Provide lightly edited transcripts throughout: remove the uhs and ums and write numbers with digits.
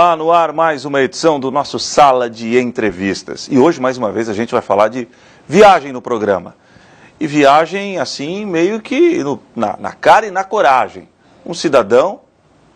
Olá, no ar mais uma edição do nosso Sala de Entrevistas. E hoje, mais uma vez, a gente vai falar de viagem no programa. E viagem, assim, meio que na cara e na coragem. Um cidadão,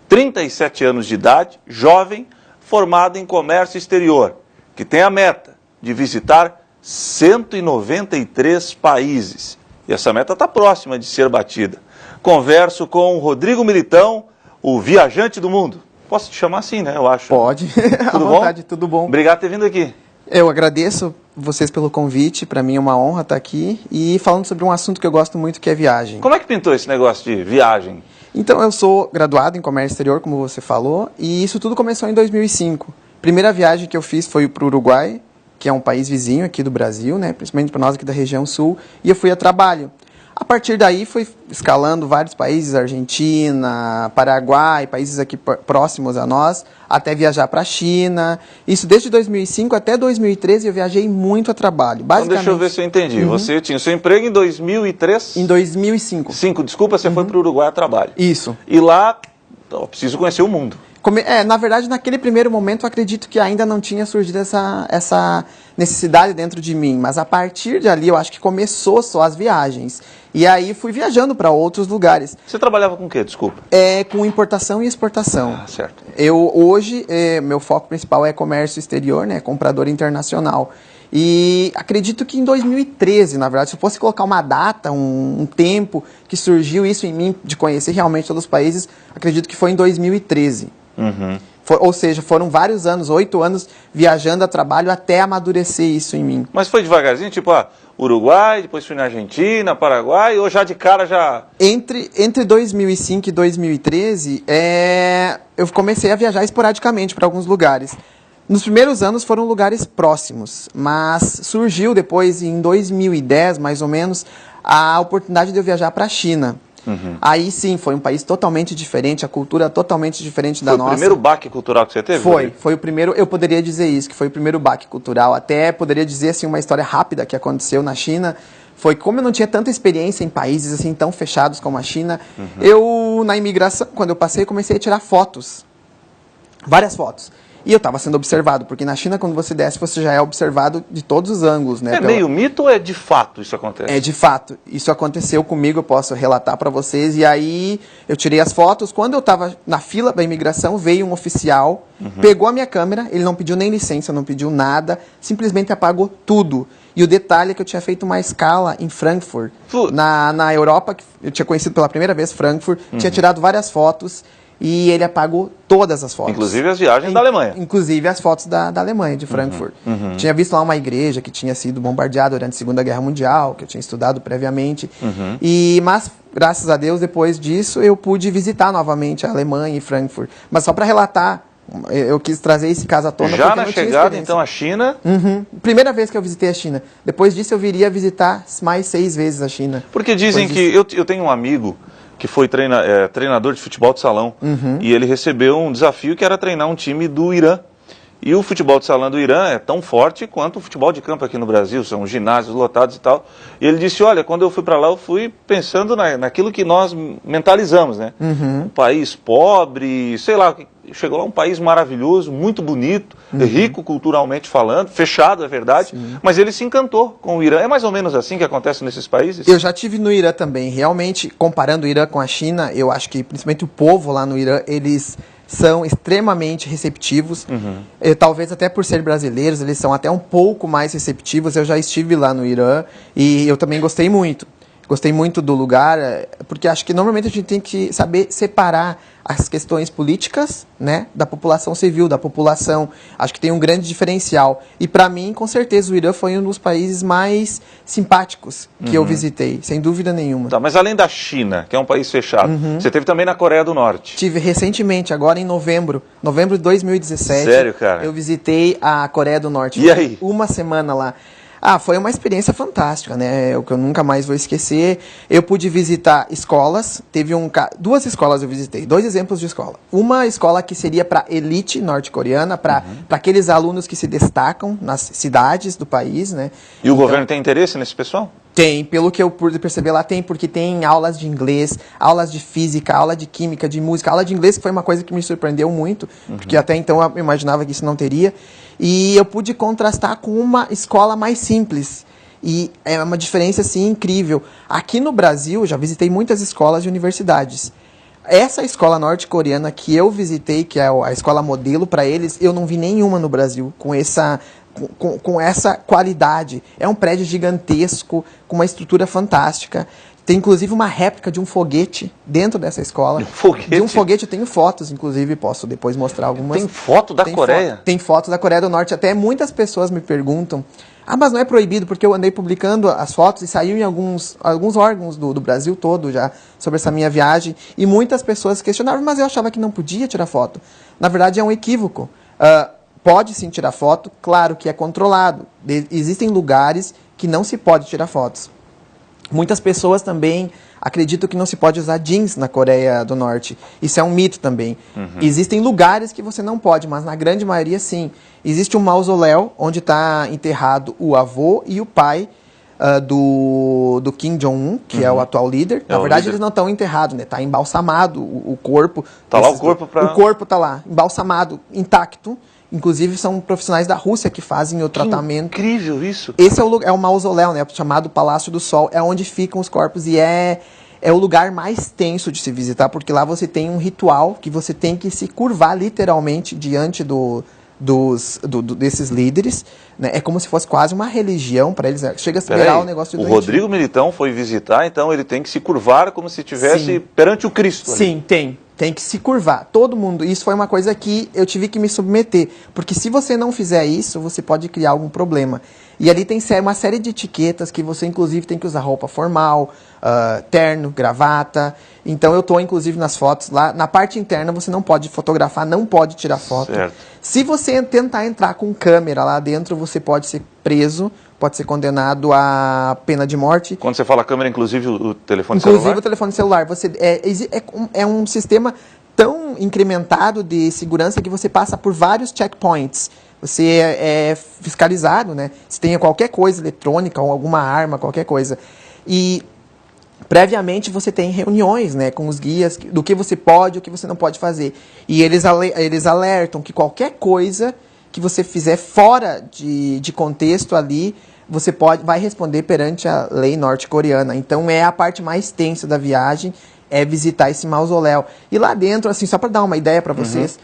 37 anos de idade, jovem, formado em comércio exterior, que tem a meta de visitar 193 países. E essa meta está próxima de ser batida. Converso com o Rodrigo Militão, o viajante do mundo. Posso te chamar assim, né? Eu acho. Pode. Tudo à vontade, bom? tudo bom. Obrigado por ter vindo aqui. Eu agradeço vocês pelo convite, para mim é uma honra estar aqui e falando sobre um assunto que eu gosto muito, que é viagem. Como é que pintou esse negócio de viagem? Então, eu sou graduado em comércio exterior, como você falou, e isso tudo começou em 2005. Primeira viagem que eu fiz foi para o Uruguai, que é um país vizinho aqui do Brasil, né? Principalmente para nós aqui da região sul, e eu fui a trabalho. A partir daí, fui escalando vários países, Argentina, Paraguai, países aqui próximos a nós, até viajar para a China. Isso desde 2005 até 2013, eu viajei muito a trabalho. Então, deixa eu ver se eu entendi. Você tinha o seu emprego em 2003? Em 2005. Desculpa, você foi para o Uruguai a trabalho. Isso. E lá, eu preciso conhecer o mundo. Na verdade, naquele primeiro momento, eu acredito que ainda não tinha surgido essa necessidade dentro de mim. Mas a partir de ali, eu acho que começou só as viagens. E aí, fui viajando para outros lugares. Você trabalhava com o quê? Desculpa. Com importação e exportação. Ah, certo. Hoje, meu foco principal é comércio exterior, né? Comprador internacional. E acredito que em 2013, na verdade, se eu fosse colocar uma data, um tempo que surgiu isso em mim, de conhecer realmente todos os países, acredito que foi em 2013. Uhum. Ou seja, foram vários anos, 8 anos, viajando a trabalho até amadurecer isso em mim. Mas foi devagarzinho, tipo, Uruguai, depois fui na Argentina, Paraguai, ou já de cara já... Entre 2005 e 2013, eu comecei a viajar esporadicamente para alguns lugares. Nos primeiros anos foram lugares próximos, mas surgiu depois, em 2010, mais ou menos, a oportunidade de eu viajar para a China. Uhum. Aí sim, foi um país totalmente diferente, a cultura totalmente diferente da nossa. Foi o primeiro baque cultural que você teve? Foi o primeiro, eu poderia dizer isso, que foi o primeiro baque cultural. Até poderia dizer assim, uma história rápida que aconteceu na China. Foi como eu não tinha tanta experiência em países assim tão fechados como a China, eu, na imigração, quando eu passei, comecei a tirar fotos. Várias fotos. E eu estava sendo observado, porque na China, quando você desce, você já é observado de todos os ângulos, né? É meio mito ou é de fato isso acontece? É de fato. Isso aconteceu comigo, eu posso relatar para vocês. E aí, eu tirei as fotos. Quando eu estava na fila da imigração, veio um oficial, pegou a minha câmera, ele não pediu nem licença, não pediu nada, simplesmente apagou tudo. E o detalhe é que eu tinha feito uma escala em Frankfurt, na Europa, que eu tinha conhecido pela primeira vez Frankfurt, tinha tirado várias fotos. E ele apagou todas as fotos. Inclusive as viagens da Alemanha. Inclusive as fotos da Alemanha, de Frankfurt. Tinha visto lá uma igreja que tinha sido bombardeada durante a Segunda Guerra Mundial, que eu tinha estudado previamente. Mas, graças a Deus, depois disso, eu pude visitar novamente a Alemanha e Frankfurt. Mas só para relatar, eu quis trazer esse caso à tona. Já na chegada, então, a China? Primeira vez que eu visitei a China. Depois disso, eu viria visitar mais 6 vezes a China. Porque dizem que... Eu tenho um amigo que foi treinador de futebol de salão, e ele recebeu um desafio que era treinar um time do Irã. E o futebol de salão do Irã é tão forte quanto o futebol de campo aqui no Brasil, são ginásios lotados e tal. E ele disse, olha, quando eu fui para lá, eu fui pensando naquilo que nós mentalizamos, né? Um país pobre, sei lá, chegou lá um país maravilhoso, muito bonito, rico culturalmente falando, fechado, é verdade, mas ele se encantou com o Irã. É mais ou menos assim que acontece nesses países? Eu já tive no Irã também. Realmente, comparando o Irã com a China, eu acho que principalmente o povo lá no Irã, eles são extremamente receptivos. Talvez até por ser brasileiros, eles são até um pouco mais receptivos. Eu já estive lá no Irã e eu também gostei muito. Gostei muito do lugar, porque acho que normalmente a gente tem que saber separar as questões políticas, né, da população civil, da população. Acho que tem um grande diferencial. E para mim, com certeza, o Irã foi um dos países mais simpáticos que eu visitei, sem dúvida nenhuma. Tá, mas além da China, que é um país fechado, você teve também na Coreia do Norte? Tive recentemente, agora em novembro de 2017. Sério, cara? Eu visitei a Coreia do Norte. E aí? Uma semana lá. Foi uma experiência fantástica, né? O que eu nunca mais vou esquecer. Eu pude visitar escolas. Teve 2 escolas eu visitei, 2 exemplos de escola. Uma escola que seria para elite norte-coreana, para aqueles alunos que se destacam nas cidades do país, né? E o governo tem interesse nesse pessoal? Tem, pelo que eu pude perceber lá tem, porque tem aulas de inglês, aulas de física, aula de química, de música. Aula de inglês que foi uma coisa que me surpreendeu muito, porque até então eu imaginava que isso não teria. E eu pude contrastar com uma escola mais simples. E é uma diferença, assim, incrível. Aqui no Brasil, já visitei muitas escolas e universidades. Essa escola norte-coreana que eu visitei, que é a escola modelo para eles, eu não vi nenhuma no Brasil com essa qualidade. É um prédio gigantesco, com uma estrutura fantástica. Tem, inclusive, uma réplica de um foguete dentro dessa escola. De um foguete eu tenho fotos, inclusive, posso depois mostrar algumas. Tem foto da Coreia? Tem foto da Coreia do Norte. Até muitas pessoas me perguntam, mas não é proibido, porque eu andei publicando as fotos e saiu em alguns órgãos do Brasil todo já sobre essa minha viagem. E muitas pessoas questionavam, mas eu achava que não podia tirar foto. Na verdade, é um equívoco. Pode sim tirar foto, claro que é controlado. Existem lugares que não se pode tirar fotos. Muitas pessoas também acreditam que não se pode usar jeans na Coreia do Norte. Isso é um mito também. Existem lugares que você não pode, mas na grande maioria sim. Existe um mausoléu onde está enterrado o avô e o pai do Kim Jong-un, que é o atual líder. Na verdade, eles não estão enterrados, né? Está embalsamado o corpo. Está lá o corpo para... O corpo está lá, embalsamado, intacto. Inclusive, são profissionais da Rússia que fazem o tratamento. Incrível isso! Esse é o mausoléu, né, chamado Palácio do Sol. É onde ficam os corpos e é o lugar mais tenso de se visitar, porque lá você tem um ritual que você tem que se curvar literalmente diante desses líderes. Né? É como se fosse quase uma religião para eles. Chega a se virar o negócio de O Rodrigo Militão foi visitar, então ele tem que se curvar como se estivesse perante o Cristo. Sim, tem. Tem que se curvar. Todo mundo. Isso foi uma coisa que eu tive que me submeter. Porque se você não fizer isso, você pode criar algum problema. E ali tem uma série de etiquetas que você, inclusive, tem que usar roupa formal, terno, gravata. Então, eu estou, inclusive, nas fotos lá. Na parte interna, você não pode fotografar, não pode tirar foto. Certo. Se você tentar entrar com câmera lá dentro, você pode ser preso, pode ser condenado à pena de morte. Quando você fala câmera, inclusive o telefone celular? Inclusive o telefone celular. É um sistema tão incrementado de segurança que você passa por vários checkpoints. Você é fiscalizado, né? Se tem qualquer coisa eletrônica ou alguma arma, qualquer coisa. E previamente você tem reuniões, né, com os guias do que você pode e o que você não pode fazer. E eles alertam que qualquer coisa que você fizer fora de contexto ali, você vai responder perante a lei norte-coreana. Então é a parte mais tensa da viagem, é visitar esse mausoléu. E lá dentro, assim, só para dar uma ideia para vocês,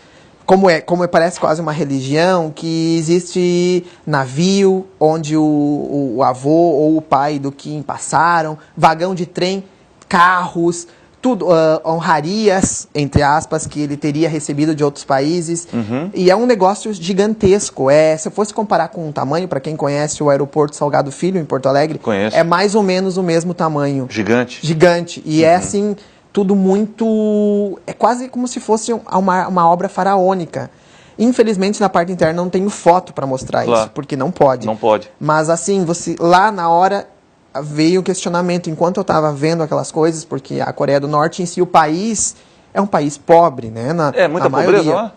como parece quase uma religião, que existe navio onde o avô ou o pai do Kim passaram, vagão de trem, carros, tudo, honrarias, entre aspas, que ele teria recebido de outros países. E é um negócio gigantesco. Se eu fosse comparar com o tamanho, para quem conhece o aeroporto Salgado Filho, em Porto Alegre, Conheço. É mais ou menos o mesmo tamanho. Gigante. Gigante. E é assim, tudo muito... É quase como se fosse uma obra faraônica. Infelizmente, na parte interna, não tenho foto para mostrar isso, porque não pode. Não pode. Mas assim, lá na hora... veio o questionamento enquanto eu estava vendo aquelas coisas, porque a Coreia do Norte em si, o país, é um país pobre, né? Muita pobreza lá?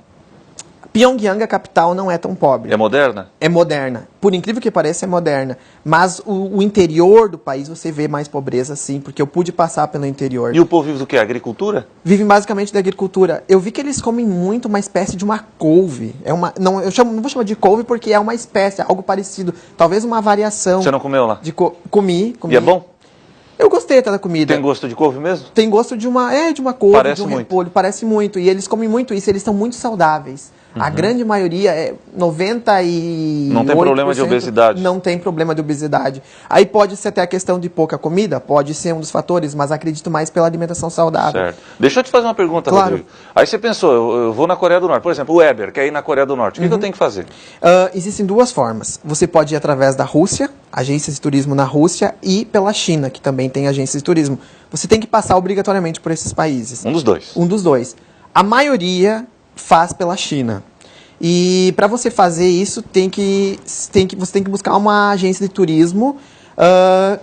Pyongyang, a capital, não é tão pobre. É moderna? É moderna. Por incrível que pareça, é moderna. Mas o interior do país, você vê mais pobreza, sim, porque eu pude passar pelo interior. E o povo vive do quê? Agricultura? Vivem basicamente da agricultura. Eu vi que eles comem muito uma espécie de uma couve. Não vou chamar de couve porque é uma espécie, algo parecido. Talvez uma variação. Você não comeu lá? Comi. E é bom? Eu gostei até da comida. Tem gosto de couve mesmo? Tem gosto de uma couve, parece de um muito. repolho. Parece muito. E eles comem muito isso. Eles são muito saudáveis. A grande maioria, 98%... Não tem problema de obesidade. Não tem problema de obesidade. Aí pode ser até a questão de pouca comida, pode ser um dos fatores, mas acredito mais pela alimentação saudável. Certo. Deixa eu te fazer uma pergunta, Claro. Rodrigo. Aí você pensou, eu vou na Coreia do Norte. Por exemplo, o Eber quer ir na Coreia do Norte. O que eu tenho que fazer? Existem duas formas. Você pode ir através da Rússia, agências de turismo na Rússia, e pela China, que também tem agências de turismo. Você tem que passar obrigatoriamente por esses países. Um dos dois. Um dos dois. A maioria faz pela China. E para você fazer isso, você tem que buscar uma agência de turismo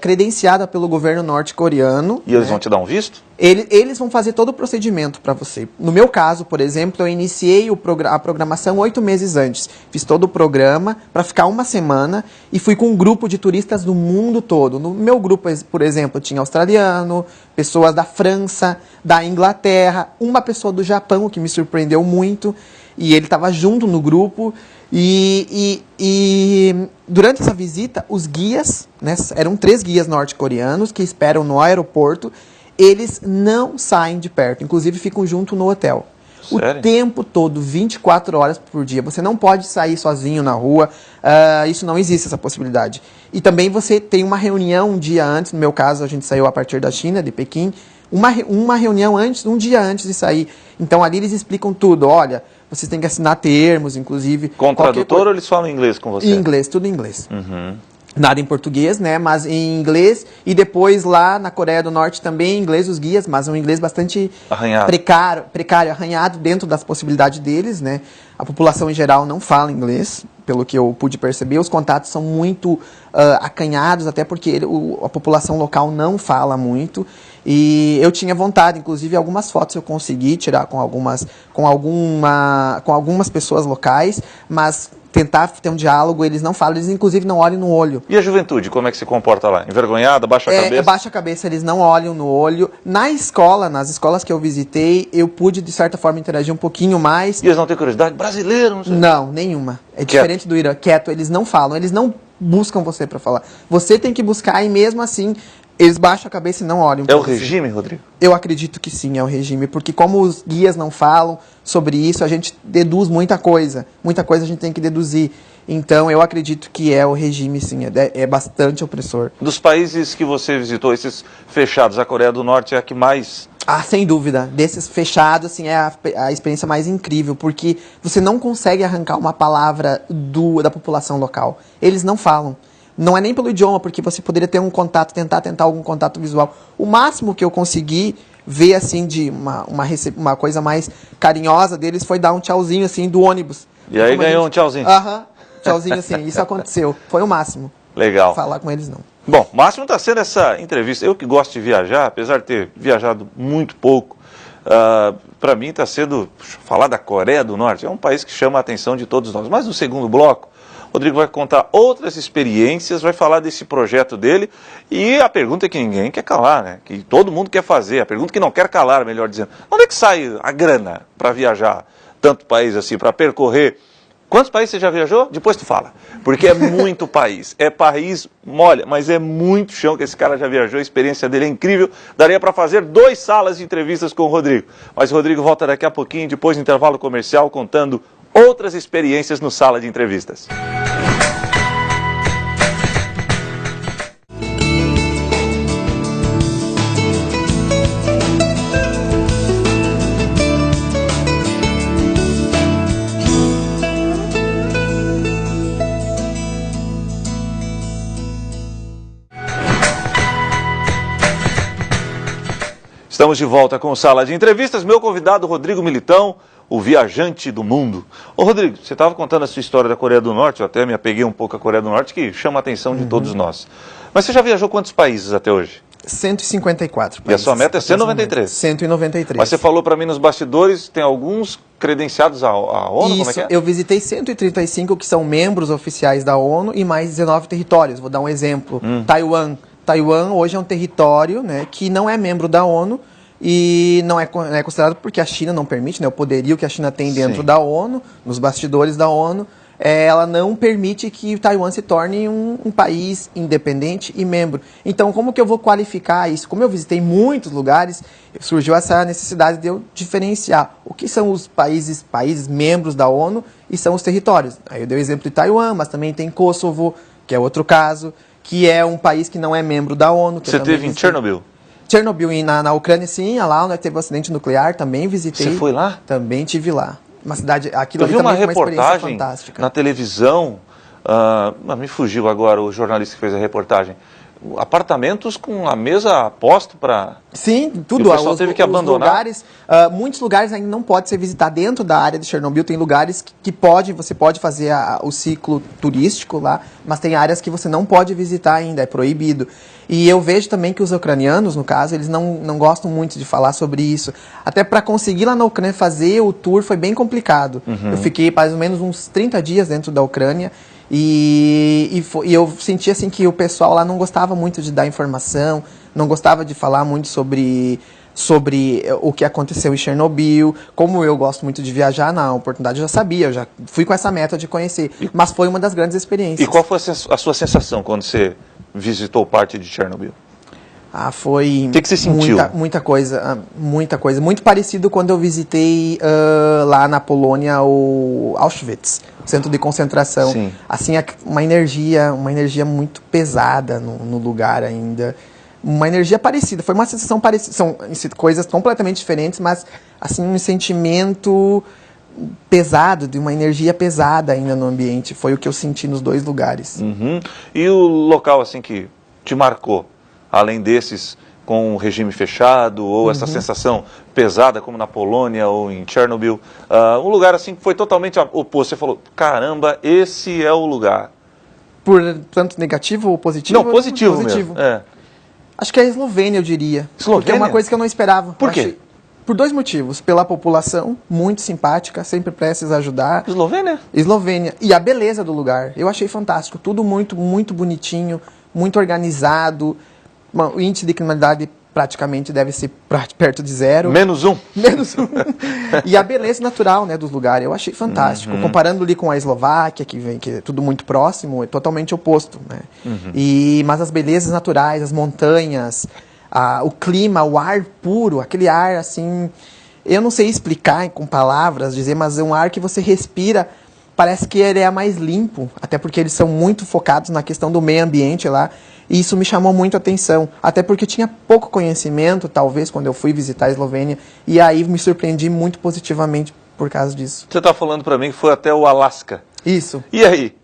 credenciada pelo governo norte-coreano. E eles vão te dar um visto? Eles vão fazer todo o procedimento para você. No meu caso, por exemplo, eu iniciei a programação 8 meses antes. Fiz todo o programa para ficar uma semana e fui com um grupo de turistas do mundo todo. No meu grupo, por exemplo, tinha australiano, pessoas da França, da Inglaterra, uma pessoa do Japão, que me surpreendeu muito, e ele estava junto no grupo. E durante essa visita, os guias, né, eram 3 guias norte-coreanos que esperam no aeroporto. Eles não saem de perto, inclusive ficam junto no hotel. Sério? O tempo todo, 24 horas por dia. Você não pode sair sozinho na rua, isso não existe, essa possibilidade. E também você tem uma reunião um dia antes, no meu caso a gente saiu a partir da China, de Pequim, uma reunião antes, um dia antes de sair. Então ali eles explicam tudo, olha, vocês têm que assinar termos, inclusive... Com tradutor ou eles falam inglês com você? Em inglês, tudo em inglês. Nada em português, né? Mas em inglês. E depois lá na Coreia do Norte também em inglês os guias, mas um inglês bastante arranhado. Precário, arranhado dentro das possibilidades deles, né? A população em geral não fala inglês, pelo que eu pude perceber. Os contatos são muito acanhados, até porque a população local não fala muito. E eu tinha vontade, inclusive algumas fotos eu consegui tirar com algumas pessoas locais, mas tentar ter um diálogo, eles não falam, eles inclusive não olham no olho. E a juventude, como é que se comporta lá? Envergonhada, baixa a cabeça? Baixa a cabeça, eles não olham no olho. Na escola, nas escolas que eu visitei, eu pude, de certa forma, interagir um pouquinho mais. E eles não têm curiosidade? Brasileiro? Não sei. Não, nenhuma. É diferente do Irã. Quieto, eles não falam, eles não buscam você para falar. Você tem que buscar e mesmo assim... Eles baixam a cabeça e não olham. É o regime, Rodrigo? Eu acredito que sim, é o regime. Porque como os guias não falam sobre isso, a gente deduz muita coisa. Muita coisa a gente tem que deduzir. Então, eu acredito que é o regime, sim. É bastante opressor. Dos países que você visitou, esses fechados, a Coreia do Norte é a que mais... Sem dúvida. Desses fechados, assim, é a experiência mais incrível. Porque você não consegue arrancar uma palavra da população local. Eles não falam. Não é nem pelo idioma, porque você poderia ter um contato, tentar algum contato visual. O máximo que eu consegui ver, assim, de uma coisa mais carinhosa deles foi dar um tchauzinho, assim, do ônibus. E aí ganhou um tchauzinho? Tchauzinho, assim, isso aconteceu. Foi o máximo. Legal. Falar com eles, não. Bom, o máximo está sendo essa entrevista. Eu que gosto de viajar, apesar de ter viajado muito pouco, para mim está sendo, falar da Coreia do Norte, é um país que chama a atenção de todos nós. Mas no segundo bloco, Rodrigo vai contar outras experiências, vai falar desse projeto dele e a pergunta que ninguém quer calar, né? Que todo mundo quer fazer, a pergunta que não quer calar, melhor dizendo. Onde é que sai a grana para viajar tanto país assim, para percorrer? Quantos países você já viajou? Depois tu fala. Porque é muito país. É país, olha, mas é muito chão que esse cara já viajou, a experiência dele é incrível. Daria para fazer 2 salas de entrevistas com o Rodrigo. Mas o Rodrigo volta daqui a pouquinho, depois do intervalo comercial, contando outras experiências no Sala de Entrevistas. Estamos de volta com o Sala de Entrevistas. Meu convidado, Rodrigo Militão, o viajante do mundo. Ô Rodrigo, você estava contando a sua história da Coreia do Norte, eu até me apeguei um pouco à Coreia do Norte, que chama a atenção de todos nós. Mas você já viajou quantos países até hoje? 154 países. E a sua meta é 193? 193. Mas você falou para mim nos bastidores, tem alguns credenciados à ONU, Isso, como é que é? Eu visitei 135 que são membros oficiais da ONU e mais 19 territórios. Vou dar um exemplo. Taiwan. Taiwan hoje é um território, né, que não é membro da ONU e não é considerado porque a China não permite, né, o poderio que a China tem dentro da ONU, nos bastidores da ONU, ela não permite que Taiwan se torne um país independente e membro. Então, como que eu vou qualificar isso? Como eu visitei muitos lugares, surgiu essa necessidade de eu diferenciar o que são os países membros da ONU e são os territórios. Aí eu dei o exemplo de Taiwan, mas também tem Kosovo, que é outro caso, que é um país que não é membro da ONU. Você teve em Chernobyl? Chernobyl, na Ucrânia, sim, lá onde teve um acidente nuclear, também visitei. Você foi lá? Também tive lá. Uma cidade, aquilo eu ali vi também uma foi uma experiência reportagem fantástica. na televisão, me fugiu agora o jornalista que fez a reportagem, apartamentos com a mesa a posto para... Sim, tudo. E o pessoal teve que abandonar. Lugares, muitos lugares ainda não pode ser visitado dentro da área de Chernobyl. Tem lugares que você pode fazer o ciclo turístico lá, mas tem áreas que você não pode visitar ainda, é proibido. E eu vejo também que os ucranianos, no caso, eles não gostam muito de falar sobre isso. Até para conseguir lá na Ucrânia fazer o tour foi bem complicado. Eu fiquei mais ou menos uns 30 dias dentro da Ucrânia. E eu senti assim que o pessoal lá não gostava muito de dar informação, não gostava de falar muito sobre o que aconteceu em Chernobyl. Como eu gosto muito de viajar, na oportunidade eu já sabia, eu já fui com essa meta de conhecer, mas foi uma das grandes experiências. E qual foi a sua sensação quando você visitou parte de Chernobyl? Foi o que você sentiu? Muita coisa. Muito parecido quando eu visitei lá na Polônia o Auschwitz, o centro de concentração. Sim. Assim, uma energia muito pesada no lugar ainda. Uma energia parecida, foi uma sensação parecida. São coisas completamente diferentes, mas assim, um sentimento pesado, de uma energia pesada ainda no ambiente. Foi o que eu senti nos dois lugares. E o local assim que te marcou? Além desses com o regime fechado, ou essa sensação pesada, como na Polônia ou em Chernobyl, um lugar assim que foi totalmente oposto. Você falou, caramba, esse é o lugar. Por tanto negativo ou positivo? Não, positivo mesmo. Acho que é a Eslovênia, eu diria. Eslovênia? Porque é uma coisa que eu não esperava. Por quê? Por dois motivos. Pela população, muito simpática, sempre prestes a ajudar. Eslovênia? Eslovênia. E a beleza do lugar. Eu achei fantástico. Tudo muito, muito bonitinho, muito organizado. O índice de criminalidade praticamente deve ser perto de zero. -1. E a beleza natural, né, dos lugares, eu achei fantástico. Comparando ali com a Eslováquia, que é tudo muito próximo, é totalmente oposto. Né? Mas as belezas naturais, as montanhas, o clima, o ar puro, aquele ar assim... Eu não sei explicar com palavras, dizer, mas é um ar que você respira, parece que ele é mais limpo, até porque eles são muito focados na questão do meio ambiente lá. E isso me chamou muito a atenção, até porque eu tinha pouco conhecimento, talvez, quando eu fui visitar a Eslovênia, e aí me surpreendi muito positivamente por causa disso. Você está falando para mim que foi até o Alasca. Isso. E aí?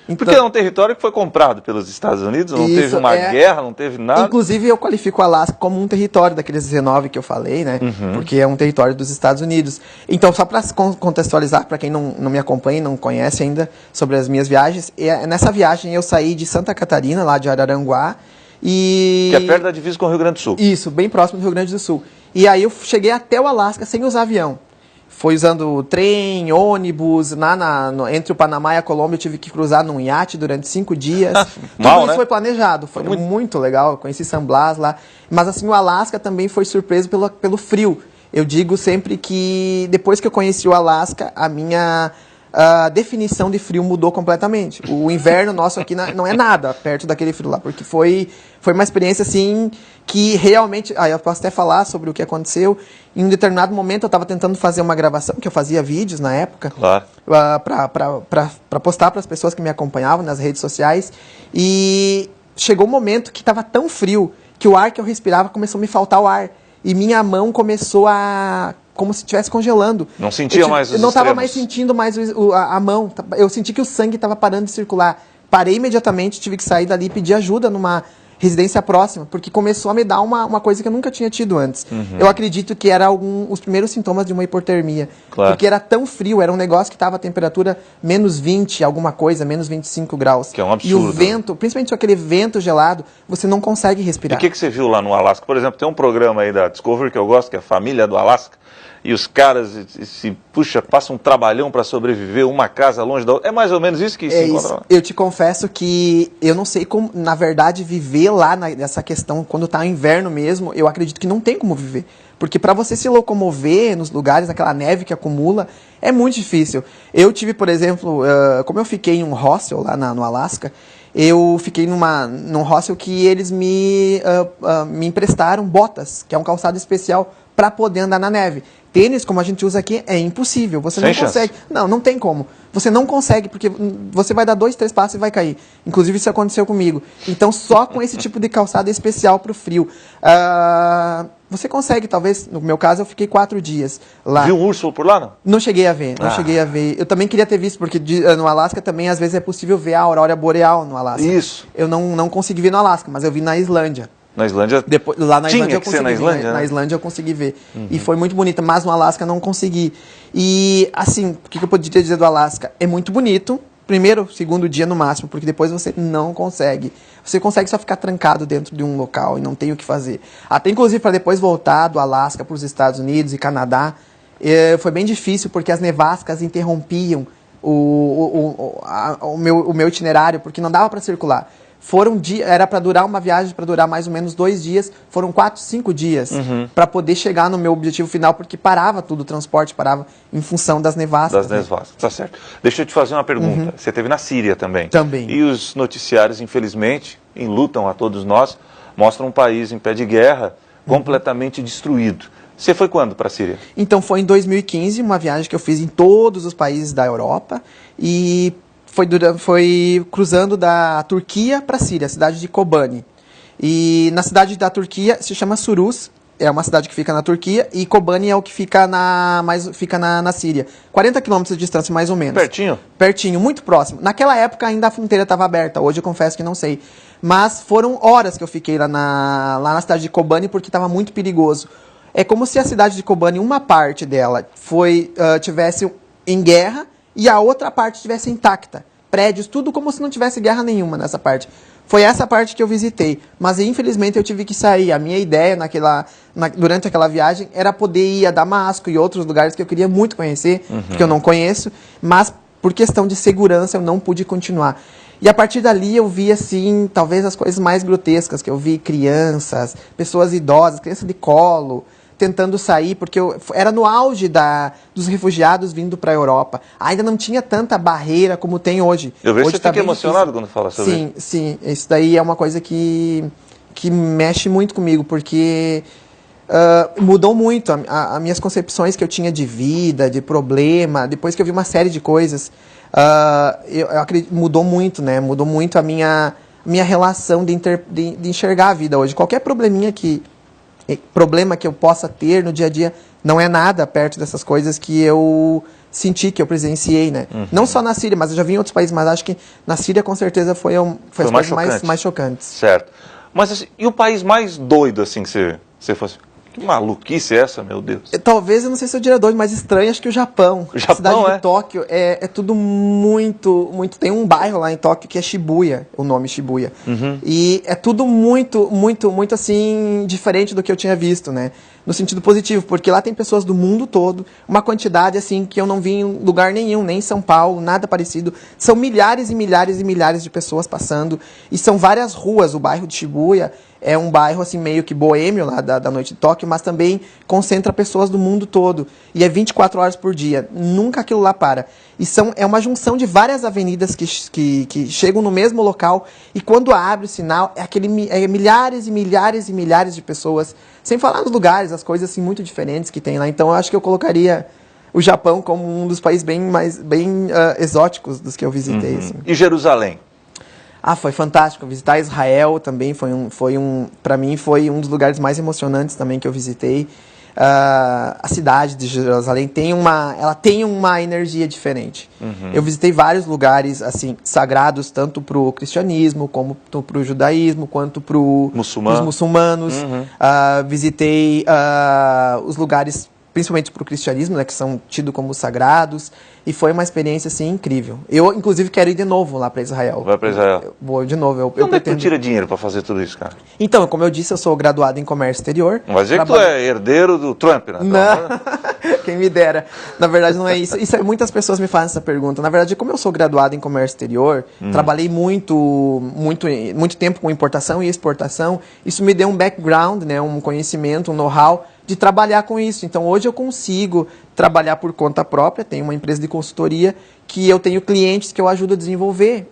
Então, porque é um território que foi comprado pelos Estados Unidos, não teve uma guerra, não teve nada. Inclusive, eu qualifico o Alasca como um território daqueles 19 que eu falei, né? Porque é um território dos Estados Unidos. Então, só para contextualizar, para quem não me acompanha e não conhece ainda sobre as minhas viagens, nessa viagem eu saí de Santa Catarina, lá de Araranguá, e... Que é perto da divisa com o Rio Grande do Sul. Isso, bem próximo do Rio Grande do Sul. E aí eu cheguei até o Alasca sem usar avião. Foi usando trem, ônibus, entre o Panamá e a Colômbia eu tive que cruzar num iate durante 5 dias. Tudo isso foi planejado, foi muito legal, eu conheci San Blas lá. Mas assim, o Alasca também foi surpreso pelo frio. Eu digo sempre que depois que eu conheci o Alasca, a minha definição de frio mudou completamente. O inverno nosso aqui não é nada perto daquele frio lá, porque foi uma experiência assim que realmente... eu posso até falar sobre o que aconteceu. Em um determinado momento eu estava tentando fazer uma gravação, que eu fazia vídeos na época, claro, para postar para as pessoas que me acompanhavam nas redes sociais, e chegou um momento que estava tão frio que o ar que eu respirava começou a me faltar o ar, e minha mão começou como se estivesse congelando. Não sentia mais os Eu não estava extremos. mais sentindo mais a mão, eu senti que o sangue estava parando de circular. Parei imediatamente, tive que sair dali e pedir ajuda numa residência próxima, porque começou a me dar uma coisa que eu nunca tinha tido antes. Eu acredito que era os primeiros sintomas de uma hipotermia. Claro. Porque era tão frio, era um negócio que estava a temperatura -20, alguma coisa, -25 graus. Que é um absurdo. E o vento, principalmente aquele vento gelado, você não consegue respirar. E o que você viu lá no Alasca? Por exemplo, tem um programa aí da Discovery que eu gosto, que é a Família do Alasca, e os caras passam um trabalhão para sobreviver, uma casa longe da outra. É mais ou menos isso que se encontra lá? Eu te confesso que eu não sei como, na verdade, viver lá nessa questão, quando está inverno mesmo, eu acredito que não tem como viver. Porque para você se locomover nos lugares, aquela neve que acumula, é muito difícil. Eu tive, por exemplo, como eu fiquei em um hostel lá no Alasca, eu fiquei num hostel que eles me emprestaram botas, que é um calçado especial para poder andar na neve. Tênis, como a gente usa aqui, é impossível. Você Sem não chance. consegue. Não tem como. Você não consegue, porque você vai dar 2, 3 passos e vai cair. Inclusive, isso aconteceu comigo. Então, só com esse tipo de calçado especial para o frio. Você consegue, talvez, no meu caso, eu fiquei 4 dias lá. Viu um urso por lá, não? Não cheguei a ver, não cheguei a ver. Eu também queria ter visto, porque no Alasca também, às vezes, é possível ver a aurora boreal no Alasca. Isso. Eu não consegui ver no Alasca, mas eu vi na Islândia. Na Islândia? Depois, lá na Tinha Islândia eu que ser consegui na Islândia, ver. né? Na Islândia eu consegui ver. E foi muito bonita, mas no Alasca não consegui. E, assim, o que eu poderia dizer do Alasca? É muito bonito. Primeiro, segundo dia no máximo, porque depois você não consegue. Você consegue só ficar trancado dentro de um local e não tem o que fazer. Até, inclusive, para depois voltar do Alasca para os Estados Unidos e Canadá, foi bem difícil, porque as nevascas interrompiam o meu itinerário, porque não dava para circular. Era para durar uma viagem, para durar mais ou menos 2 dias, foram 4, 5 dias para poder chegar no meu objetivo final, porque parava tudo, o transporte parava em função das nevascas. Das nevascas, tá certo. Deixa eu te fazer uma pergunta. Você esteve na Síria também. Também. E os noticiários, infelizmente, enlutam a todos nós, mostram um país em pé de guerra, completamente destruído. Você foi quando para a Síria? Então, foi em 2015, uma viagem que eu fiz em todos os países da Europa, e foi cruzando da Turquia para a Síria, a cidade de Kobani. E na cidade da Turquia se chama Surus, é uma cidade que fica na Turquia, e Kobani é o que fica na Síria. 40 quilômetros de distância, mais ou menos. Pertinho? Pertinho, muito próximo. Naquela época ainda a fronteira estava aberta, hoje eu confesso que não sei. Mas foram horas que eu fiquei lá na cidade de Kobani, porque estava muito perigoso. É como se a cidade de Kobani, uma parte dela tivesse em guerra, e a outra parte estivesse intacta. Prédios, tudo como se não tivesse guerra nenhuma nessa parte. Foi essa parte que eu visitei, mas infelizmente eu tive que sair. A minha ideia durante aquela viagem era poder ir a Damasco e outros lugares que eu queria muito conhecer, que eu não conheço, mas por questão de segurança eu não pude continuar. E a partir dali eu vi, assim, talvez as coisas mais grotescas, que eu vi crianças, pessoas idosas, crianças de colo, tentando sair, porque era no auge dos refugiados vindo para a Europa. Ainda não tinha tanta barreira como tem hoje. Eu vejo hoje que você fica emocionado difícil. quando fala sobre isso. Sim, isso daí é uma coisa que mexe muito comigo, porque mudou muito as minhas concepções que eu tinha de vida, de problema, depois que eu vi uma série de coisas. Eu acredito, mudou muito, né? Mudou muito a minha relação de enxergar a vida hoje. Qualquer problema que eu possa ter no dia a dia não é nada perto dessas coisas que eu senti, que eu presenciei, né? Não só na Síria, mas eu já vi em outros países, mas acho que na Síria com certeza foi as coisas mais chocantes. Certo. Mas assim, e o país mais doido, assim, que você fosse? Que maluquice é essa, meu Deus? Talvez, eu não sei se eu diria doido, mas estranho, acho que o Japão. O Japão, a cidade de Tóquio é tudo muito... Tem um bairro lá em Tóquio que é Shibuya, o nome Shibuya. E é tudo muito, muito, muito, assim, diferente do que eu tinha visto, né? No sentido positivo, porque lá tem pessoas do mundo todo, uma quantidade, assim, que eu não vi em lugar nenhum, nem em São Paulo, nada parecido. São milhares e milhares e milhares de pessoas passando, e são várias ruas. O bairro de Shibuya é um bairro, assim, meio que boêmio lá da noite de Tóquio, mas também concentra pessoas do mundo todo. E é 24 horas por dia. Nunca aquilo lá para. E é uma junção de várias avenidas que chegam no mesmo local. E quando abre o sinal, é milhares e milhares e milhares de pessoas. Sem falar nos lugares, as coisas assim muito diferentes que tem lá. Então eu acho que eu colocaria o Japão como um dos países bem exóticos dos que eu visitei. Assim. E Jerusalém? Foi fantástico. Visitar Israel também para mim foi um dos lugares mais emocionantes também que eu visitei. A cidade de Jerusalém tem uma energia diferente. Eu visitei vários lugares assim sagrados, tanto para o cristianismo, como para o judaísmo, quanto para os muçulmanos. Visitei os lugares, principalmente para o cristianismo, né, que são tidos como sagrados. E foi uma experiência, assim, incrível. Eu, inclusive, quero ir de novo lá para Israel. Vai para Israel? Eu vou de novo. Onde é que tu tira dinheiro para fazer tudo isso, cara? Então, como eu disse, eu sou graduado em comércio exterior. Não vai dizer que tu é herdeiro do Trump, né? Não, quem me dera. Na verdade, não é isso. Muitas pessoas me fazem essa pergunta. Na verdade, como eu sou graduado em comércio exterior, trabalhei muito tempo com importação e exportação, isso me deu um background, né, um conhecimento, um know-how de trabalhar com isso. Então, hoje eu consigo trabalhar por conta própria, tenho uma empresa de consultoria que eu tenho clientes que eu ajudo a desenvolver,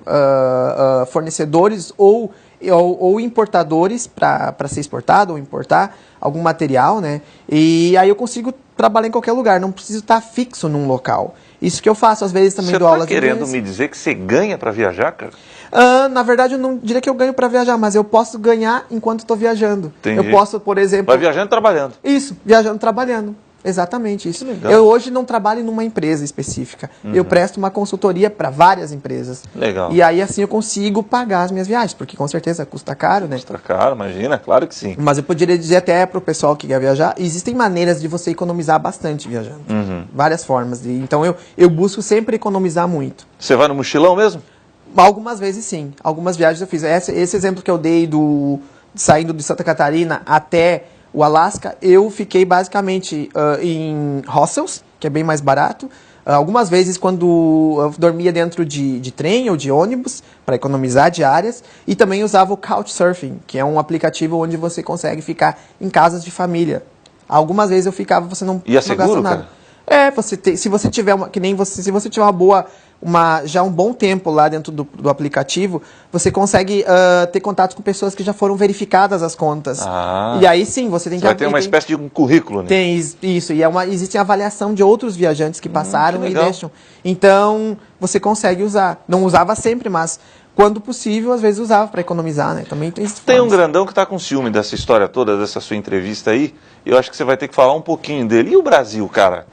fornecedores ou ou importadores para ser exportado ou importar algum material, né? E aí eu consigo trabalhar em qualquer lugar, não preciso estar fixo num local. Isso que eu faço, às vezes também dou aulas de inglês. Você está querendo me dizer que você ganha para viajar, cara? Na verdade, eu não diria que eu ganho para viajar, mas eu posso ganhar enquanto estou viajando. Entendi. Eu posso, por exemplo... Vai viajando e trabalhando. Isso, viajando e trabalhando. Exatamente isso. Legal. Eu hoje não trabalho numa empresa específica. Eu presto uma consultoria para várias empresas. Legal. E aí assim eu consigo pagar as minhas viagens, porque com certeza custa caro, né? Custa caro, imagina, claro que sim. Mas eu poderia dizer até para o pessoal que quer viajar, existem maneiras de você economizar bastante viajando. Várias formas. Então eu busco sempre economizar muito. Você vai no mochilão mesmo? Algumas vezes sim. Algumas viagens eu fiz. Esse exemplo que eu dei saindo de Santa Catarina até o Alasca, eu fiquei basicamente em hostels, que é bem mais barato. Algumas vezes quando eu dormia dentro de trem ou de ônibus, para economizar diárias. E também usava o Couchsurfing, que é um aplicativo onde você consegue ficar em casas de família. Algumas vezes eu ficava, você não seguro, gasta nada. Cara? Se você tiver se você tiver uma boa, já um bom tempo lá dentro do aplicativo, você consegue ter contato com pessoas que já foram verificadas as contas. E aí sim, você tem que... Vai ter uma espécie de um currículo, né? Tem isso, e existe a avaliação de outros viajantes que passaram e deixam. Então, você consegue usar. Não usava sempre, mas quando possível, às vezes usava para economizar, né? Também tem um grandão que está com ciúme dessa história toda, dessa sua entrevista aí. Eu acho que você vai ter que falar um pouquinho dele. E o Brasil, cara?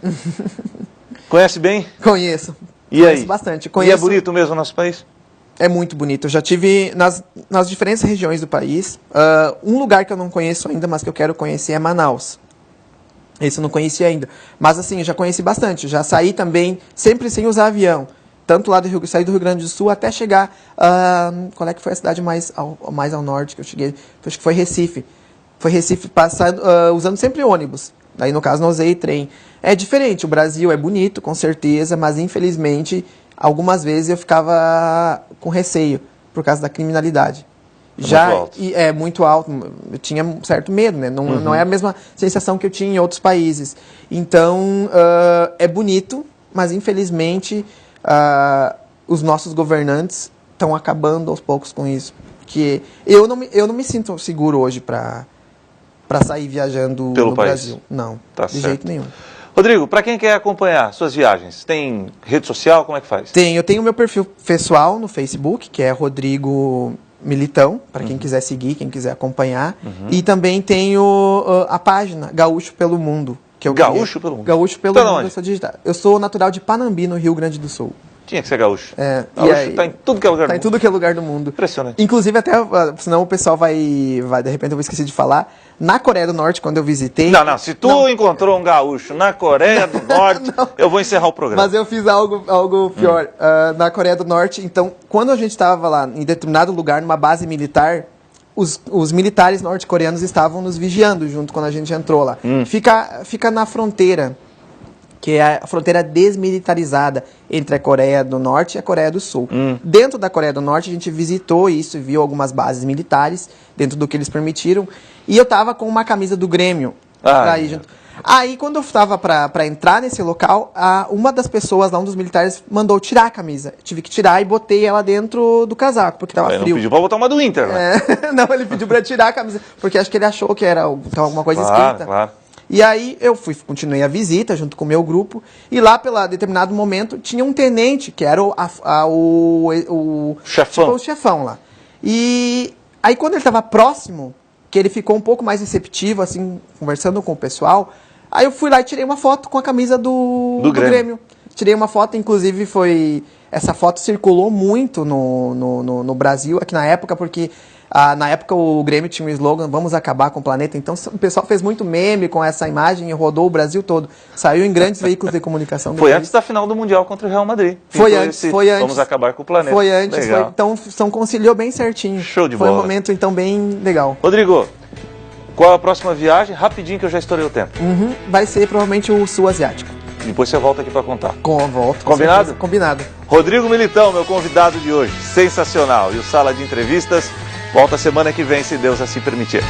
Conhece bem? Conheço. E Conheço aí? bastante. E é bonito mesmo o nosso país? É muito bonito. Eu já tive nas diferentes regiões do país. Um lugar que eu não conheço ainda, mas que eu quero conhecer é Manaus. Esse eu não conheci ainda. Mas assim, eu já conheci bastante. Já saí também, sempre sem usar avião. Tanto lá saí do Rio Grande do Sul até chegar... qual é que foi a cidade mais ao norte que eu cheguei? Acho que foi Recife. Foi Recife usando sempre ônibus. Daí, no caso, não usei trem. É diferente. O Brasil é bonito, com certeza, mas, infelizmente, algumas vezes eu ficava com receio por causa da criminalidade. Muito alto. É muito alto. Eu tinha um certo medo, né? Não é a mesma sensação que eu tinha em outros países. Então, é bonito, mas, infelizmente, os nossos governantes estão acabando aos poucos com isso. Porque eu não me sinto seguro hoje para sair viajando pelo no país. Brasil. Não, tá de certo. jeito nenhum. Rodrigo, para quem quer acompanhar suas viagens, tem rede social? Como é que faz? Eu tenho meu perfil pessoal no Facebook, que é Rodrigo Militão, para quem quiser seguir, quem quiser acompanhar. E também tenho a página Gaúcho pelo Mundo. Que eu Gaúcho pelo Mundo? Gaúcho pelo Mundo, eu sou digital. Eu sou natural de Panambi, no Rio Grande do Sul. Tinha que ser gaúcho. Gaúcho está em tudo que é lugar do mundo. Está em tudo que é lugar do mundo. Impressionante. Inclusive, até, senão o pessoal vai, de repente eu vou esquecer de falar, na Coreia do Norte, quando eu visitei... Não, se tu encontrou um gaúcho na Coreia do Norte, eu vou encerrar o programa. Mas eu fiz algo pior. Na Coreia do Norte, então, quando a gente estava lá em determinado lugar, numa base militar, os militares norte-coreanos estavam nos vigiando junto quando a gente entrou lá. Fica na fronteira, que é a fronteira desmilitarizada entre a Coreia do Norte e a Coreia do Sul. Dentro da Coreia do Norte, a gente visitou isso e viu algumas bases militares, dentro do que eles permitiram, e eu tava com uma camisa do Grêmio. Aí, quando eu estava para entrar nesse local, uma das pessoas lá, um dos militares, mandou tirar a camisa. Eu tive que tirar e botei ela dentro do casaco, porque tava frio. Ele não pediu para botar uma do Inter, né? Não, ele pediu para tirar a camisa, porque acho que ele achou que era alguma coisa escrita. Claro. E aí eu continuei a visita junto com o meu grupo, e lá, pelo determinado momento, tinha um tenente, que era o chefão. Tipo, o chefão lá. E aí quando ele estava próximo, que ele ficou um pouco mais receptivo, assim, conversando com o pessoal, aí eu fui lá e tirei uma foto com a camisa do Grêmio. Tirei uma foto, inclusive essa foto circulou muito no Brasil, aqui na época, porque... na época o Grêmio tinha um slogan, vamos acabar com o planeta, então o pessoal fez muito meme com essa imagem e rodou o Brasil todo. Saiu em grandes veículos de comunicação. Foi antes da final do Mundial contra o Real Madrid. Foi antes. Vamos acabar com o planeta. Foi antes, então conciliou bem certinho. Show de bola. Foi um momento então bem legal. Rodrigo, qual a próxima viagem? Rapidinho que eu já estourei o tempo. Vai ser provavelmente o Sul Asiático. Depois você volta aqui para contar. Volto. Combinado? Combinado. Rodrigo Militão, meu convidado de hoje. Sensacional. E o Sala de Entrevistas volta semana que vem, se Deus assim permitir.